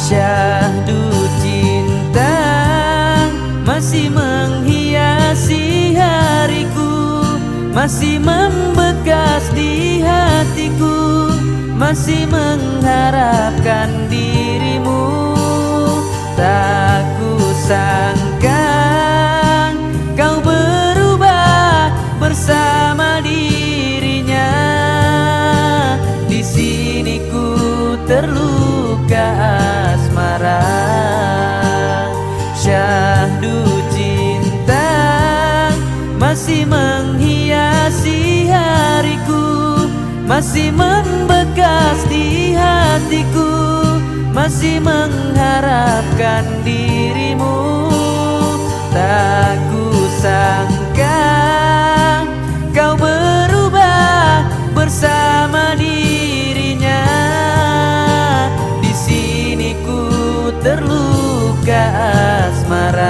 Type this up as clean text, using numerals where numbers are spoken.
Syahdu cinta masih menghiasi hariku, masih membekas di hatiku, masih mengharapkan dirimu. Tak kusangka kau berubah bersama dirinya. Di sini ku terluka asmara. Syahdu cinta masih menghiasi hariku, masih membekas di hatiku, masih mengharapkan dirimu. Tak kusangka kau berubah bersama dirinya. Di sini ku terluka asmara.